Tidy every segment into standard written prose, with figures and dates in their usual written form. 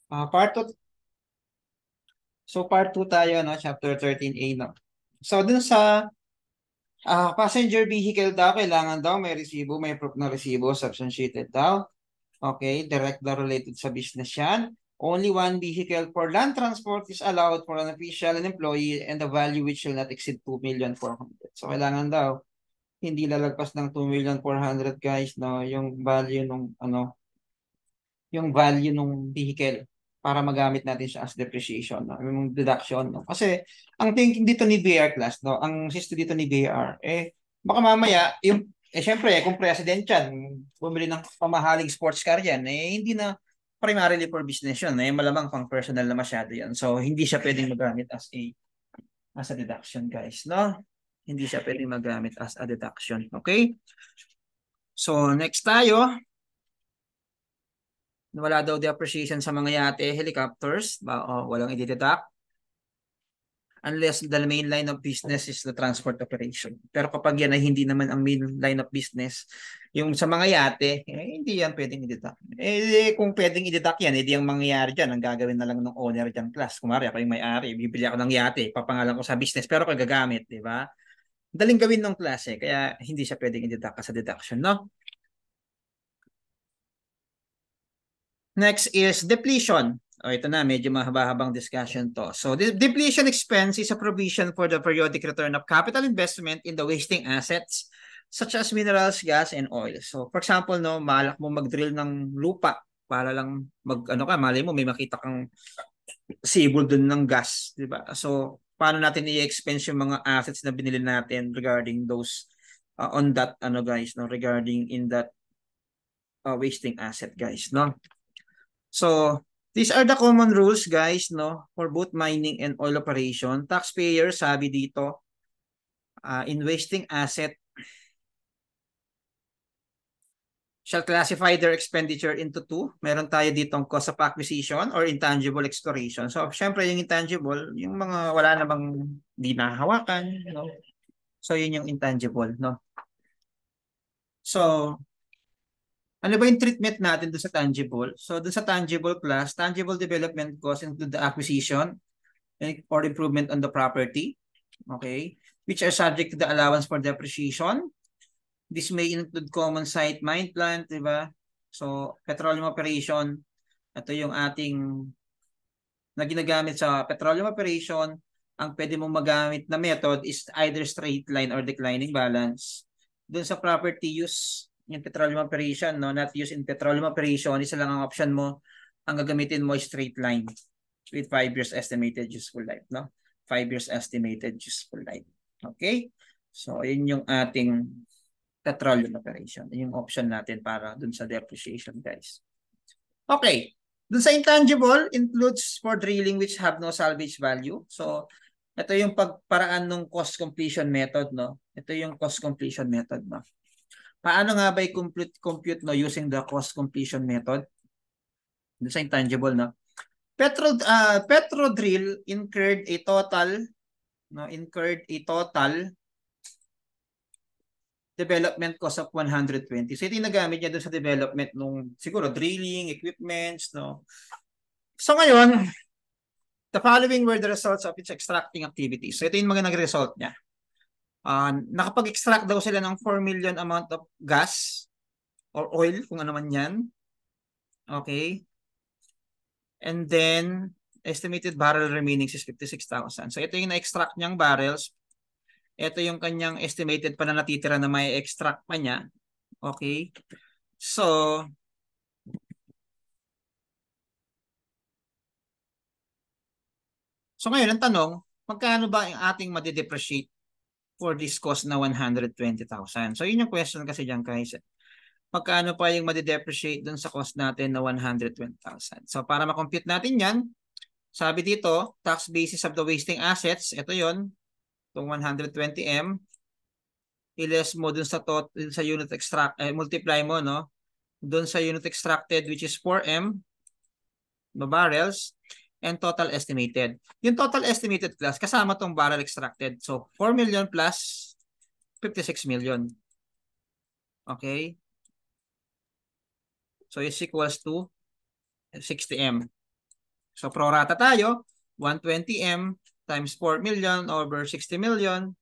Part 2. So part 2 tayo, no? Chapter 13A, no? So dun sa passenger vehicle daw, kailangan daw may resibo, may proof na resibo, substantiated daw. Okay, direct daw related sa business yan. Only one vehicle for land transport is allowed for an official and employee and the value which shall not exceed 2,400,000. So kailangan daw hindi lalagpas ng 2,400,000 guys, no? Yung value nung vehicle para magamit natin siya as depreciation, no? Yung deduction, no? Kasi ang thinking dito ni BR class, no? Ang system dito ni BR, baka mamaya yung syempre, kung president yan, bumili ng pamahaling sports car yan, hindi na primarily for business yun, malamang pang personal na masyado yan. So hindi siya pwedeng magamit as a deduction, guys, no? Hindi siya pwedeng magamit as a deduction. Okay? So next tayo, wala daw depreciation sa mga yate, helicopters, walang i-deduct unless the main line of business is the transport operation. Pero kapag yan ay hindi naman ang main line of business, yung sa mga yate, hindi yan pwedeng i-deduct. Kung pwedeng i-deduct yan, hindi ang mangyayari dyan, ang gagawin na lang ng owner dyan class. Kumari ako yung may-ari, bibili ako ng yate, papangalan ko sa business, pero ako gagamit, di ba? Daling gawin ng klase, kaya hindi siya pwedeng i-deduct sa deduction, no? Next is depletion. Ito na, medyo mahaba-habang discussion to. So, depletion expense is a provision for the periodic return of capital investment in the wasting assets such as minerals, gas, and oil. So, for example, no, malak mo mag-drill ng lupa para lang mali mo, may makita kang sibol dun ng gas, di ba? So, paano natin i-expense yung mga assets na binili natin regarding those on that, guys, no, regarding in that wasting asset, guys, no? So, these are the common rules, guys, no, for both mining and oil operation. Taxpayers, sabi dito, in wasting asset, shall classify their expenditure into two. Meron tayo ditong cost of acquisition or intangible exploration. So, syempre, yung intangible, yung mga wala namang di nahawakan, no? So, yun yung intangible, no? So, ano ba yung treatment natin doon sa tangible? So, doon sa tangible class, tangible development cost include the acquisition or improvement on the property, okay, which are subject to the allowance for depreciation. This may include common site, mine plant, di ba? So, petroleum operation, ito yung ating na ginagamit sa petroleum operation. Ang pwede mong magamit na method is either straight line or declining balance. Doon sa property use, yung petroleum operation, no, not use in petroleum operation, isa lang ang option mo. Ang gagamitin mo is straight line with 5 years estimated useful life, no? 5 years estimated useful life. Okay? So, yun yung ating petroleum operation. Yun yung option natin para dun sa depreciation, guys. Okay. Dun sa intangible, includes for drilling which have no salvage value. So, ito yung pagparaan ng cost completion method, no? Ito yung cost completion method, no? Paano nga ba i-compute no, using the cost completion method? Dun sa intangible, no? Petrodrill incurred a total development cost of 120. So ito yung nagamit niya doon sa development nung siguro drilling, equipments, no. So ngayon, the following were the results of its extracting activities. So ito yung mga nag-result niya. Nakapag-extract daw sila ng 4 million amount of gas or oil, kung ano man yan. Okay. And then, estimated barrel remaining is 56,000. So ito yung na-extract niyang barrels. Ito yung kanyang estimated pa na natitira na may extract pa niya. Okay. So, ngayon ang tanong, magkano ba ang ating madidepreciate for this cost na 120,000? So, yun yung question kasi dyan, guys. Magkano pa yung madidepreciate dun sa cost natin na 120,000? So, para makompute natin yan, sabi dito, tax basis of the wasting assets, ito yun, itong 120M, i-less mo dun sa unit extract, multiply mo, no? Dun sa unit extracted, which is 4M, no barrels, and total estimated. Yung total estimated class, kasama tong barrel extracted. So, 4 million plus 56 million. Okay? So, is equals to 60M. So prorata tayo, 120M times 4 million over 60 million.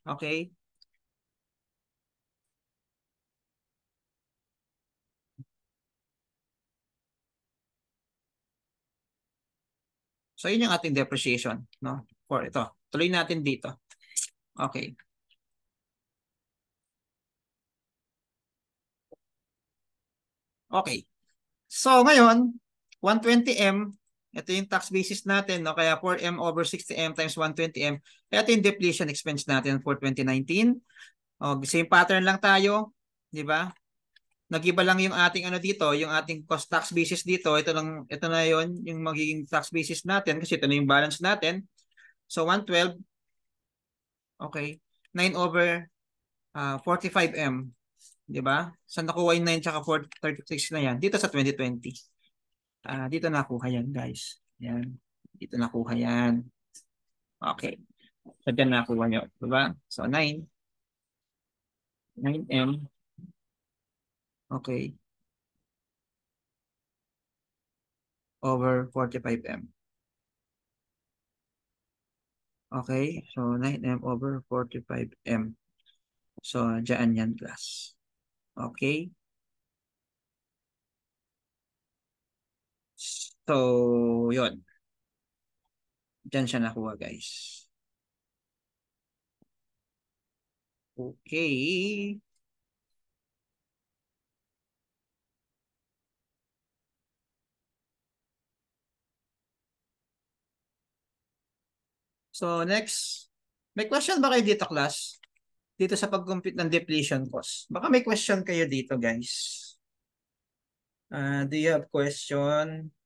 Okay? So yun yung ating depreciation, no? For ito. Tuloy natin dito. Okay. Okay. So ngayon, 120M, ito yung tax basis natin, no? Kaya 4M over 60M times 120M. Ito yung depletion expense natin for 2019. O, same pattern lang tayo, di ba? Nag-iba lang yung ating ano dito, yung ating cost tax basis dito. Ito na yon yung magiging tax basis natin kasi ito na yung balance natin. So 112, okay. 9 over 45M, di ba? Saan nakuha yung 9 tsaka 36 na yan? Dito sa 2020. Dito nakuha yan, guys. Yan. Dito nakuha yan. Okay. So dyan nakuha nyo, di ba? So 9M. Okay. Over 45M. Okay, so 9M over 45M. So, dyan yan, class. Okay. So, yun. Dyan siya nakuha, guys. Okay. So, next. May question ba kayo dito, class? Dito sa pag-compute ng depletion cost. Baka may question kayo dito, guys. Do you have question?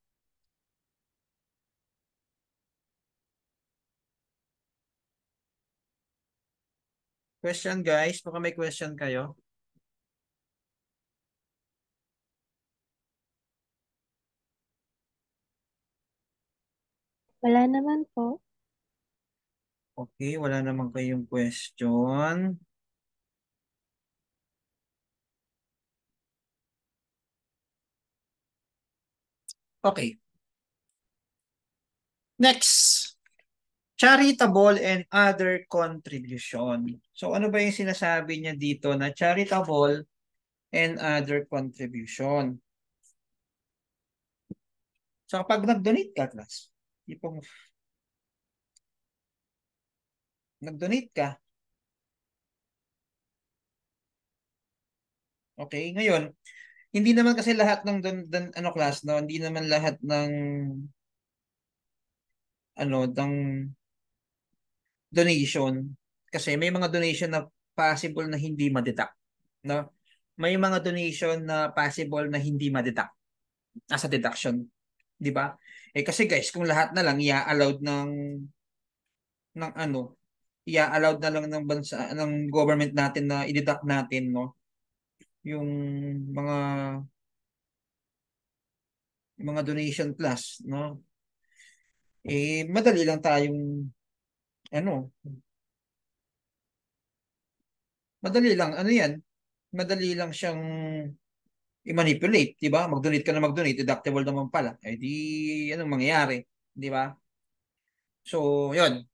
Question, guys. Baka may question kayo. Wala naman po. Okay, wala naman kayong question. Okay. Next. Charitable and other contribution. So ano ba yung sinasabi niya dito na charitable and other contribution? So kapag nag-donate ka, class, ipong nag-donate ka, okay, ngayon, hindi naman kasi lahat ng ano class, no, hindi naman lahat ng donation kasi may mga donation na possible na hindi ma-deduct, no? May mga donation na possible na hindi ma-deduct as a deduction, 'di ba? Kasi guys, kung lahat na lang i-allowed ng ano, i-allowed na lang ng bansa ng government natin na i-deduct natin, no? Yung mga donation plus, no? Madali lang tayong ano, madali lang ano 'yan? Madali lang siyang i-manipulate, 'di ba? Mag-donate ka na mag-donate, deductible naman pala. Di anong mangyayari, 'di ba? So, 'yun.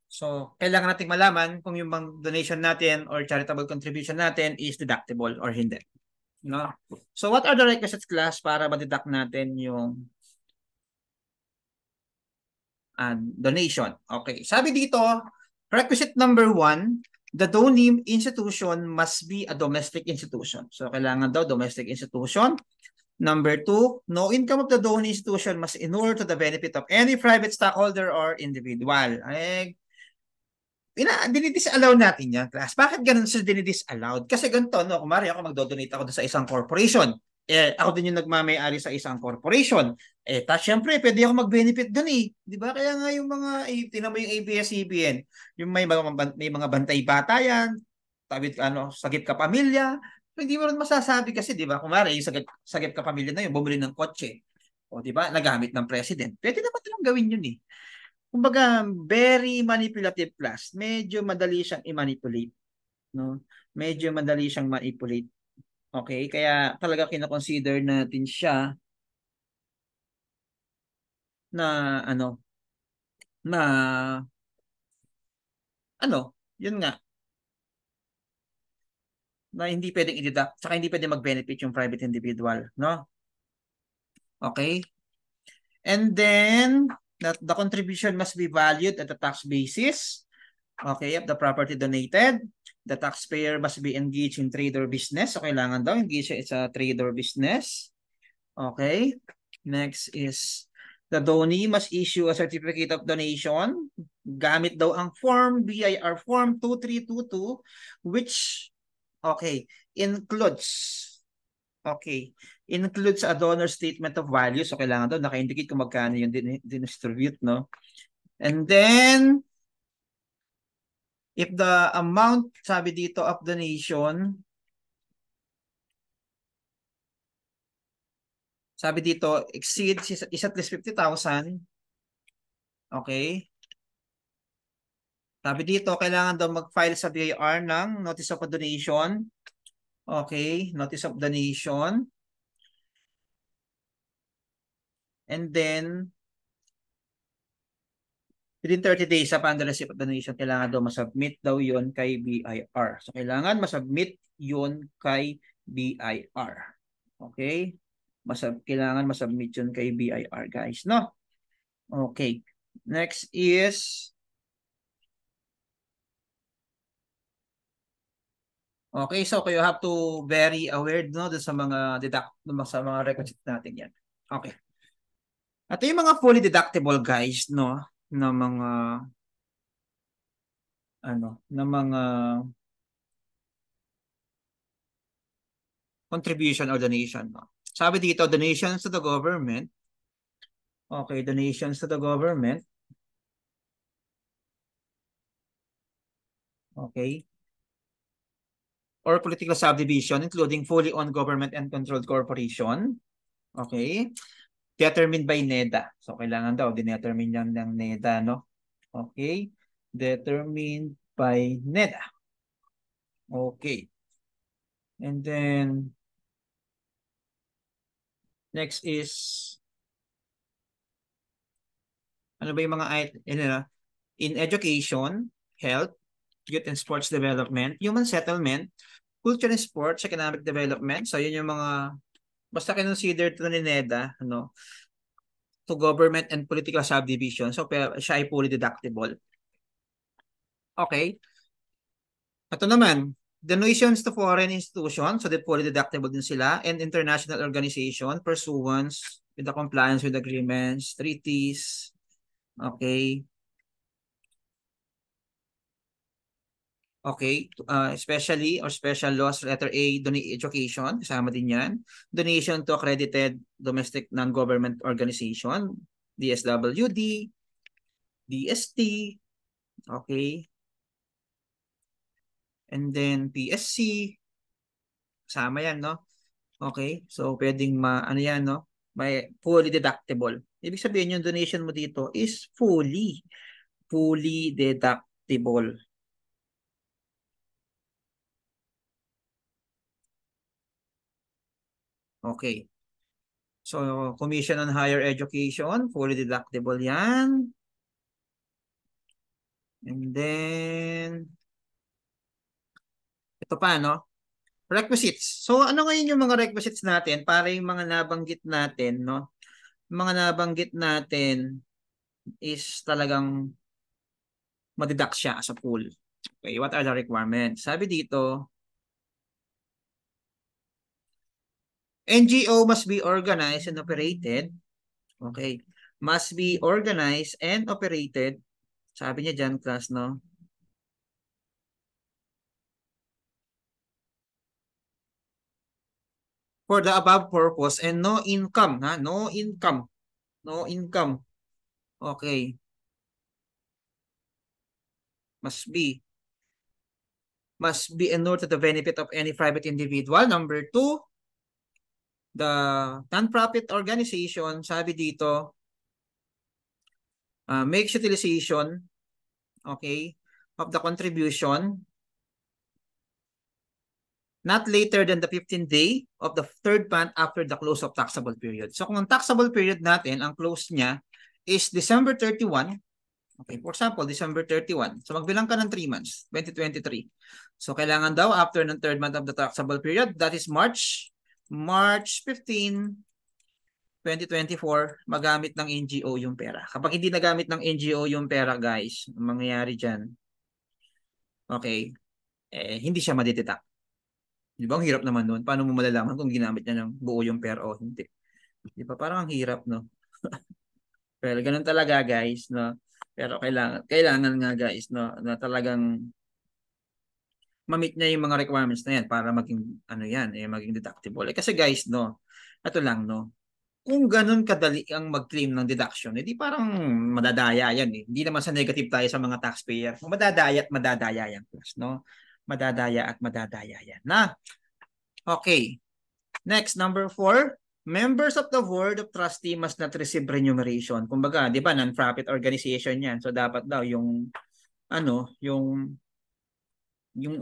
So, kailangan nating malaman kung yung bang donation natin or charitable contribution natin is deductible or hindi. No? So, what are the requisites, class, para ma-deduct natin yung donation? Okay. Sabi dito, requisite number 1, the donee institution must be a domestic institution. So, kailangan daw domestic institution. Number 2, no income of the donee institution must inure to the benefit of any private stockholder or individual. Dinidisallow natin yan, class. Bakit ganun sa dinidisallowed? Kasi ganito, no? Kumari ako magdodonate ako sa isang corporation. Ako din yung nagmamayari sa isang corporation. Syempre, pwede ako mag-benefit dun eh. Di ba? Kaya nga yung mga, tinan mo yung ABS-CBN, yung may mga bantay bata yan, tawid, sagip ka pamilya. So, hindi mo rin masasabi kasi, di ba? Kumari, yung sagip ka pamilya na yun, bumili ng kotse. O, di ba? Nagamit ng president. Pwede naman nilang gawin yun eh. Kumbaga, very manipulative class. Medyo madali siyang i-manipulate, no? Medyo madali siyang manipulate. Okay? Kaya talaga kina-consider natin siya na ano, na yun nga, na hindi pwedeng i-deduct, saka hindi pwedeng mag-benefit yung private individual, no? Okay? And then, that the contribution must be valued at the tax basis, okay, of the property donated. The taxpayer must be engaged in trade or business. So, kailangan daw engage sa trade or business. Okay? Next is, the donee must issue a certificate of donation. Gamit daw ang form, BIR form 2322, which, okay, includes a donor statement of value. So, kailangan daw naka-indicate kung magkano yung distribute, no? And then, if the amount, sabi dito, of donation, sabi dito, exceeds is at least 50,000. Okay. Sabi dito, kailangan daw mag-file sa BIR ng Notice of Donation. Okay, Notice of Donation. And then, within 30 days upon the receipt of donation, kailangan daw masubmit daw yun kay BIR. So, kailangan masubmit yun kay BIR. Okay? Kailangan masubmit yun kay BIR, guys, no? Okay. Next is, okay, so you have to very aware, no, sa mga sa mga requisites natin yan. Okay. Ito yung mga fully deductible, guys, no, na mga contribution or donation, no. Sabi dito, donations to the government. Okay, donations to the government. Okay. Or political subdivision, including fully owned government and controlled corporation. Okay. Determined by NEDA. So, kailangan daw, dinetermine yan ng NEDA, no? Okay. Determined by NEDA. Okay. And then, next is, ano ba yung mga in education, health, youth and sports development, human settlement, culture and sports, economic development. So, yun yung mga, basta kinonsider ito ni NEDA, to government and political subdivision. So, siya ay fully deductible. Okay. Ito naman, donations to foreign institutions, so that fully deductible din sila, and international organization, pursuance with the compliance with agreements, treaties, okay. Okay, especially or special laws, letter A, education, kasama din yan. Donation to accredited domestic non-government organization, DSWD, DST, okay. And then PSC, kasama yan, no? Okay, so pwedeng yan, no? May fully deductible. Ibig sabihin yung donation mo dito is fully deductible. Okay. So, Commission on Higher Education, fully deductible yan. And then, ito pa, no? Requisites. So, ano ngayon yung mga requisites natin para yung mga nabanggit natin, no? Mga nabanggit natin is talagang madidak siya sa pool. Okay, what are the requirements? Sabi dito, NGO must be organized and operated. Okay. Must be organized and operated. Sabi niya dyan, class, no? For the above purpose and no income, ha? No income. No income. Okay. Must be inured to the benefit of any private individual. Number 2, the non-profit organization, sabi dito, makes utilization, okay, of the contribution not later than the 15th day of the third month after the close of taxable period. So kung ang taxable period natin, ang close niya is December 31. Okay, for example, December 31. So magbilang ka ng 3 months, 2023. So kailangan daw after ng third month of the taxable period, that is March 15, 2024, magamit ng NGO yung pera. Kapag hindi nagamit ng NGO yung pera, guys, ang mangyayari dyan, okay, hindi siya madidetect. Di ba? Ang hirap naman nun. Paano mo malalaman kung ginamit niya ng buo yung pera o hindi? Di ba? Parang ang hirap, no? Pero ganun talaga, guys, no? Pero kailangan nga, guys, no, na talagang ma-meet niya yung mga requirements na yan para maging, ano yan, maging deductible. Kasi, guys, no, ito lang, no, kung ganun kadali ang mag-claim ng deduction, hindi parang madadaya yan eh. Hindi naman sa negative tayo sa mga taxpayer. Madadaya at madadaya yan, plus, no? Madadaya at madadaya yan. Na, okay. Next, number 4, members of the board of trustee must not receive remuneration. Kumbaga, di ba, non-profit organization yan. So, dapat daw yung, ano, yung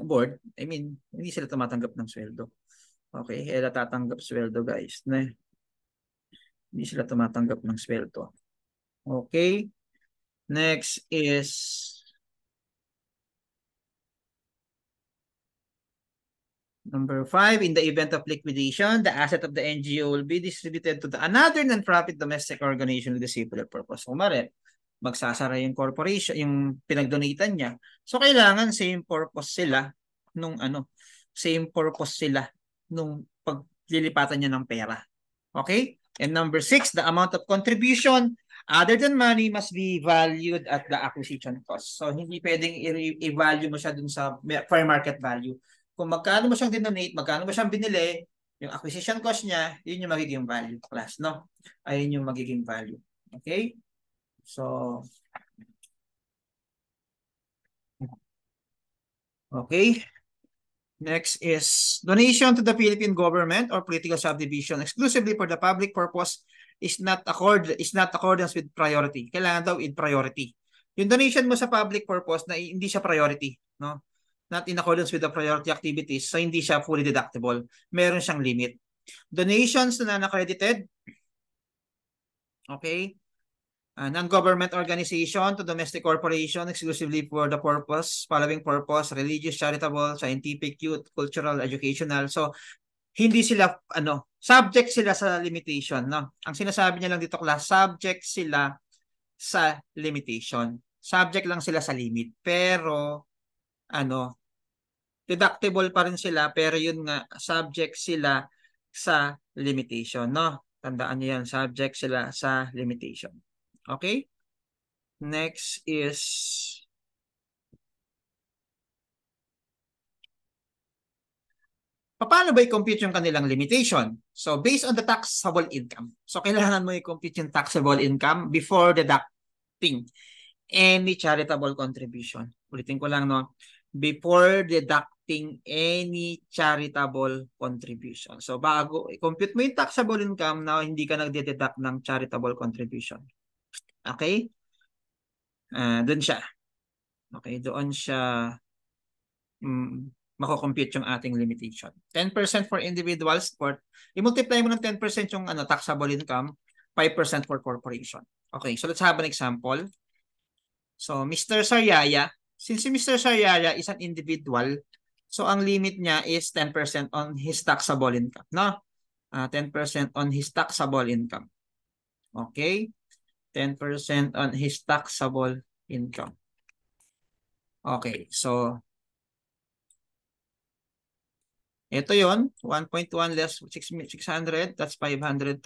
board, I mean, hindi sila tumatanggap ng sweldo. Okay, kaya tatanggap sweldo, guys. Hindi sila tumatanggap ng sweldo. Okay, next is number 5, in the event of liquidation, the asset of the NGO will be distributed to another non-profit domestic organization with a similar purpose. Kumare, magsasara yung corporation, yung pinagdonatan niya. So, kailangan same purpose sila nung same purpose sila nung paglilipatan niya ng pera. Okay? And number 6, the amount of contribution other than money must be valued at the acquisition cost. So, hindi pwedeng i-value mo siya dun sa fair market value. Kung magkano mo siyang dinonate, magkano mo siyang binili, yung acquisition cost niya, yun yung magiging value class, no? Ayun yung magiging value. Okay? So, okay. Next is donation to the Philippine government or political subdivision exclusively for the public purpose is not accordance with priority. Kailangan daw in priority. Yung donation mo sa public purpose na hindi siya priority, no? Not in accordance with the priority activities, so hindi siya fully deductible. Meron siyang limit. Donations na non-accredited, okay? Non-government organization to domestic corporation exclusively for the following purpose, religious, charitable, scientific, youth, cultural, educational. So, hindi sila, subject sila sa limitation, no? Ang sinasabi niya lang dito, class, subject sila sa limitation. Subject lang sila sa limit. Pero, deductible pa rin sila, pero yun nga, subject sila sa limitation, no? Tandaan niyo yan, subject sila sa limitation. Okay? Next is paano ba i-compute yung kanilang limitation? So, based on the taxable income. So, kailangan mo i-compute yung taxable income before deducting any charitable contribution. Ulitin ko lang, no? Before deducting any charitable contribution. So, bago i-compute mo yung taxable income na hindi ka nagde-deduct ng charitable contribution. Okay? Doon siya. Okay, doon siya mako-compute yung ating limitation. 10% for individuals, i-multiply mo ng 10% yung taxable income, 5% for corporation. Okay, so let's have an example. So, Mr. Sariaya, since si Mr. Sariaya is an individual, so ang limit niya is 10% on his taxable income, no? 10% on his taxable income. Okay? 10% on his taxable income. Okay, so ito yon 1.1 less 600, that's 500,000.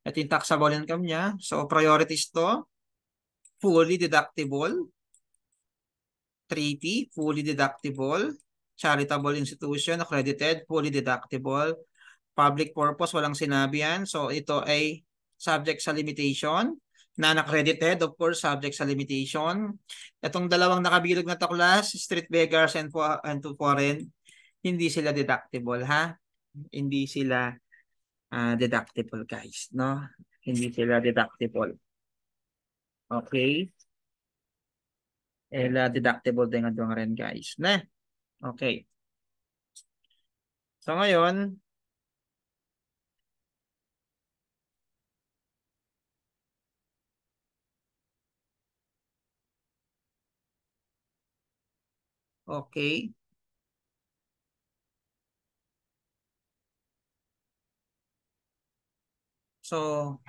Ito yung taxable income niya. So, priorities to, fully deductible. 3T, fully deductible. Charitable institution, accredited, fully deductible. Public purpose, walang sinabi yan. So, ito ay subject sa limitation. Non-accredited, of course, subject sa limitation. Itong dalawang nakabilog na tuklas, street beggars and to foreign, hindi sila deductible, ha? Hindi sila deductible, guys, no? Hindi sila deductible. Okay? Deductible din nga doon rin, guys, na? Okay. So, ngayon, Okay. So,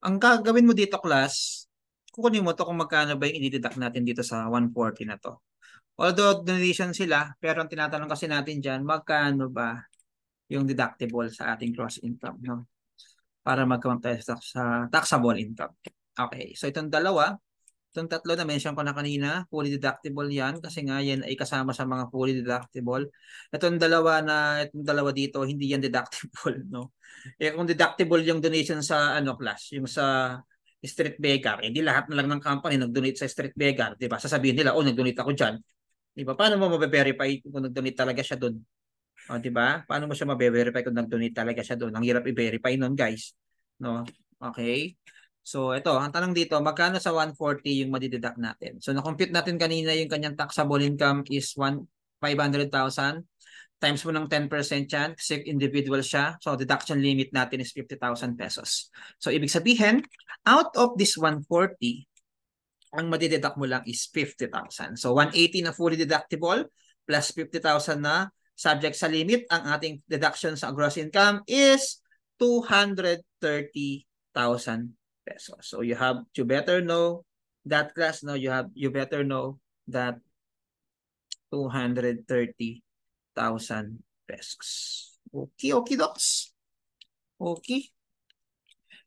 ang gagawin mo dito, class, kukunin mo to kung magkano ba yung i-deduct natin dito sa 140 na to. Although donation sila, pero ang tinatanong kasi natin dyan, magkano ba yung deductible sa ating gross income, no? Para magkaroon tayo sa taxable income. Okay, so itong dalawa, itong tatlo na mention ko na kanina, fully deductible yan kasi nga yan ay kasama sa mga fully deductible. Itong dalawa dito, hindi yan deductible, no? Eh kung deductible yung donation sa ano class, yung sa street beggar, hindi lahat na lang ng company nag-donate sa street beggar, 'di ba? Sasabihin nila, "Oh, nag-donate ako diyan." 'Di ba? Paano mo mabe-verify kung nag-donate talaga siya doon? O, 'di ba? Paano mo siya mabe-verify kung nag-donate talaga siya doon? Ang hirap i-verify noon, guys. No? Okay? So, ito, ang tanong dito, magkano sa 140 yung madideduct natin? So, na-compute natin kanina yung kanyang taxable income is 500,000 times mo ng 10% yan kasi individual siya. So, deduction limit natin is 50,000 pesos. So, ibig sabihin, out of this 140, ang madideduct mo lang is 50,000. So 180 na fully deductible plus 50,000 na subject sa limit. Ang ating deduction sa gross income is 230,000 pesos. So you have to better know that class. No, you better know that 230,000 pesos. Okay, okay, docs. Okay.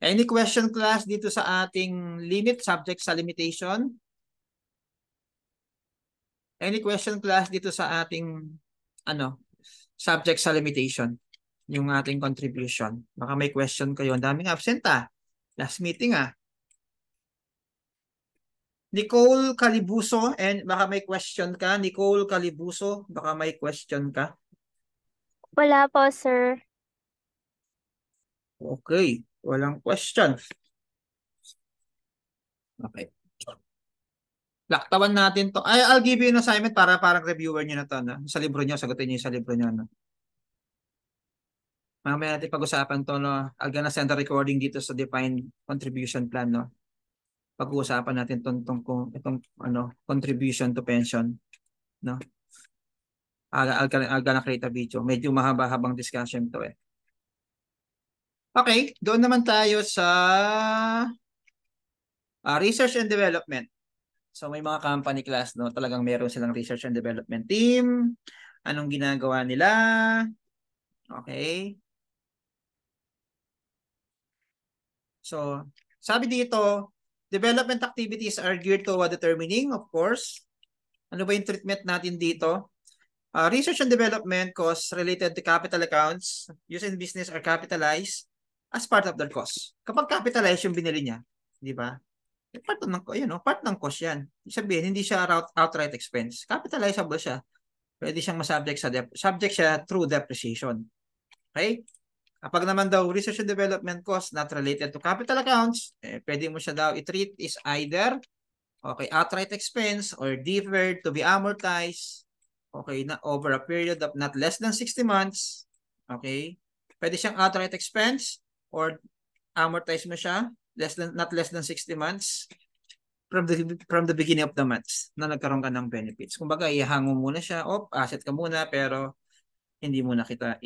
Any question, class, dito sa ating limit subject sa limitation? Any question, class, dito sa ating ano, subject sa limitation, yung ating contribution? Baka may question kayo. Ang daming absent ah. Last meeting ah. Nicole Calibuso, and baka may question ka. Nicole Calibuso, baka may question ka. Wala po, sir. Okay, walang question. Okay. Laktawan natin to. I'll give you an assignment para parang reviewer nyo na to. No? Sa libro nyo, sagutin nyo sa libro nyo. No? Mamaya natin pag-usapan to. No? I'm gonna send a recording dito sa defined contribution plan. No? Pag-uusapan natin itong ano, contribution to pension. No? I'll gonna create a video. Medyo mahaba-habang discussion to eh. Okay, doon naman tayo sa research and development. So may mga company class, no, talagang meron silang research and development team. Anong ginagawa nila? Okay. So, sabi dito, development activities are geared toward determining, of course, ano ba yung treatment natin dito? Research and development costs related to capital accounts used in business are capitalized as part of their cost. Kapag capitalized yung binili niya, di ba? Part ng, part ng cost yan. Sabihin, hindi siya outright expense. Capitalizable siya. Pwede siyang masubject subject siya through depreciation. Okay? Kapag naman daw research and development cost not related to capital accounts, pwede mo siya daw i-treat is either outright expense or deferred to be amortized, na over a period of not less than 60 months. Okay? Pwede siyang outright expense or amortize mo siya not less than 60 months from the beginning of the months na nagkaroon ka ng benefits. Kumbaga, ihango muna siya, asset ka muna, pero hindi muna kita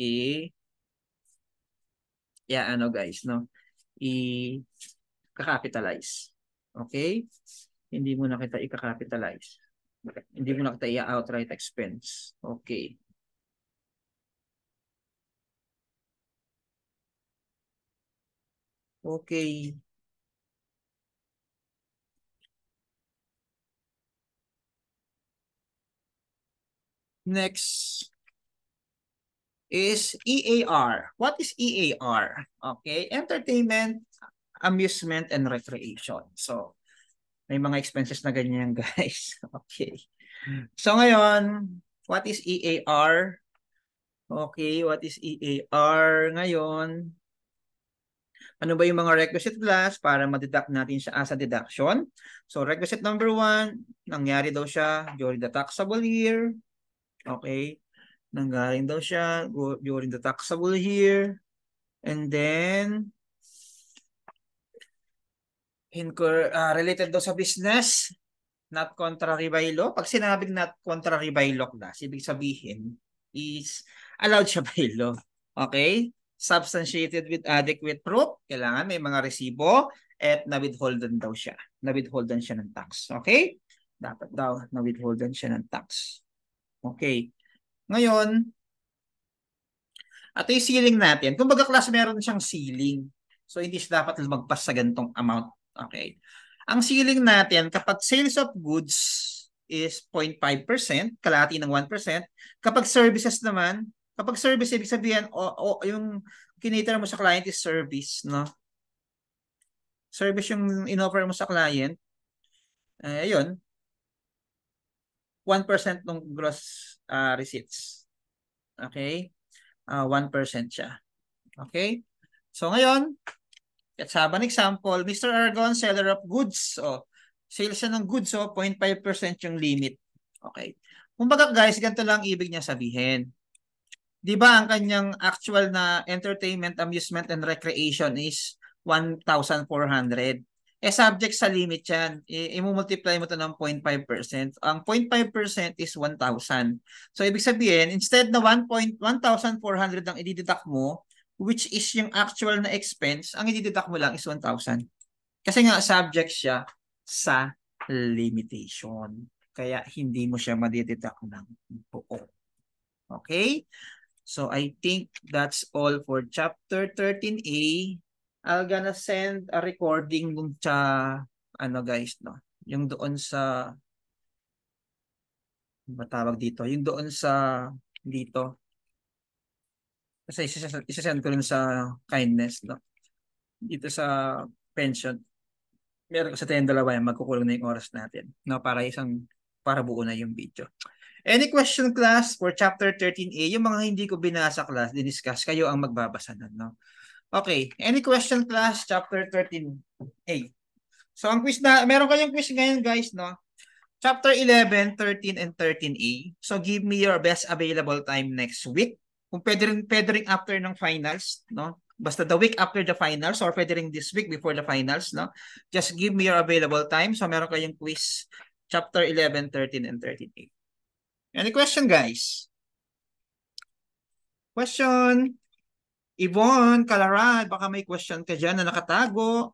guys, no? I-capitalize. Okay? Hindi mo na kita i-capitalize. Hindi mo na kita i-outright expense. Okay. Okay. Next is EAR. What is EAR? Okay. Entertainment, amusement, and recreation. So, may mga expenses na ganyan, guys. Okay. So, ngayon, what is EAR? Okay, what is EAR ngayon? Ano ba yung mga requisite class para ma-deduct natin siya as a deduction? So, requisite number 1, nangyari daw siya during the taxable year. Okay. Nanggaling daw siya during the taxable year. And then, related daw sa business. Not contrary by law. Pag sinabing not contrary by law class, ibig sabihin is allowed siya by law. Okay? Substantiated with adequate proof. Kailangan may mga resibo at na-withholden daw siya. Na-withholden siya ng tax. Okay? Dapat daw na-withholden siya ng tax. Okay. Ngayon, ito yung ceiling natin. Kung baga class, meron siyang ceiling. So, hindi siya dapat lumagpas sa ganitong amount. Okay. Ang ceiling natin, kapag sales of goods is 0.5%, kalahati ng 1%. Kapag services naman, kapag service, ibig sabihin, yung kiniter mo sa client is service, no? Service yung in-offer mo sa client. Ayun, 1% ng gross receipts. Okay? 1% siya. Okay? So ngayon, let's have an example. Mr. Argon, seller of goods. Sales siya ng goods, 0.5% yung limit. Okay. Kumbaga guys, ganito lang ibig niya sabihin. Di ba ang kanyang actual na entertainment, amusement, and recreation is 1,400. Subject sa limit yan. I-multiply mo ito ng 0.5%. Ang 0.5% is 1,000. So, ibig sabihin, instead na 1,400 ang i-deduct mo, which is yung actual na expense, ang i-deduct mo lang is 1,000. Kasi nga, subject siya sa limitation. Kaya, hindi mo siya ma-deduct ng buo. Okay? So, I think that's all for chapter 13A. I'm gonna send a recording dun sa, guys, no? Yung doon sa, matawag dito, yung doon sa, dito. Kasi isa-send ko rin sa kindness, no? Dito sa pension. Meron ko sa tayong dalawa yan, magkukulong na yung oras natin. No? Para buo na yung video. Any question, class, for chapter 13A? Yung mga hindi ko binasa, class, diniscuss, kayo ang magbabasa nun, no? Okay. Any question, class? Chapter 13A. So, ang quiz na, meron kayong quiz ngayon, guys, no? Chapter 11, 13, and 13A. So, give me your best available time next week. Kung pwede rin after ng finals, no? Basta the week after the finals or pwede rin this week before the finals, no? Just give me your available time. So, meron kayong quiz chapter 11, 13, and 13A. Any question, guys? Question? Yvonne, Kalarad, baka may question ka dyan na nakatago.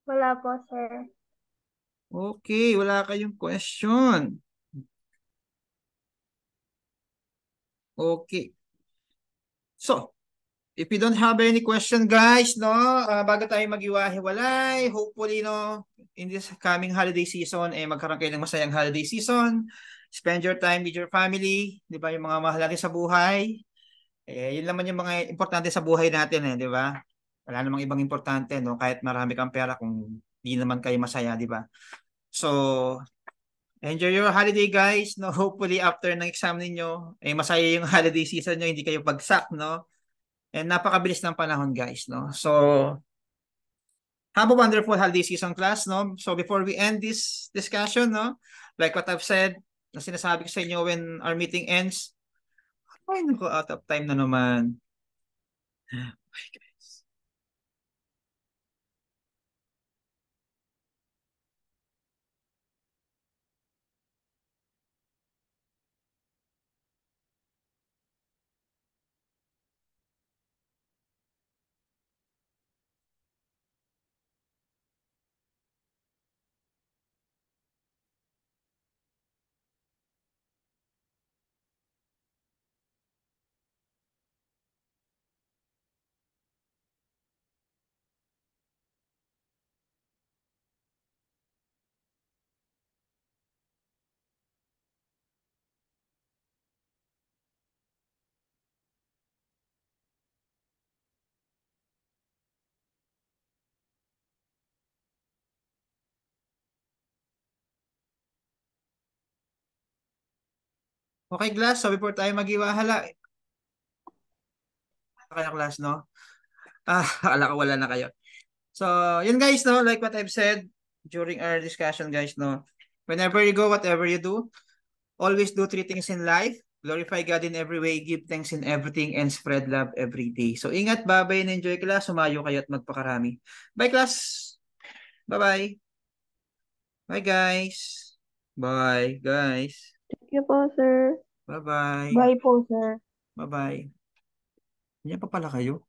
Wala po, sir. Okay, wala kayong question. Okay. So, if you don't have any question, guys, no, bago tayo mag-iwahiwalay, hopefully, no, in this coming holiday season, magkaroon kayo ng masayang holiday season. Spend your time with your family, di ba, yung mga mahal natin sa buhay. Yun naman yung mga importante sa buhay natin, di ba? Wala namang ibang importante, no, kahit marami kang pera kung di naman kayo masaya, di ba? So, enjoy your holiday, guys, no? Hopefully, after ng exam ninyo, masaya yung holiday season nyo, hindi kayo bagsak, no? And napakabilis ng panahon, guys, no? So, have a wonderful holiday season, class, no? So, before we end this discussion, no? Like what I've said, na sinasabi ko sa inyo when our meeting ends, ay, naku, out of time na naman. Okay, guys. Okay, class, so before tayo mag-iwahala, kayo, class, no? Ala ko wala na kayo. So, yun, guys, no? Like what I've said during our discussion, guys, no? Whenever you go, whatever you do, always do three things in life. Glorify God in every way, give thanks in everything, and spread love every day. So, ingat, bye-bye, and enjoy, class. Sumayo kayo at magpakarami. Bye, class! Bye-bye. Bye, guys. Bye, guys. Thank you po, sir. Bye-bye. Bye po, sir. Bye-bye. Hindi pa pala kayo?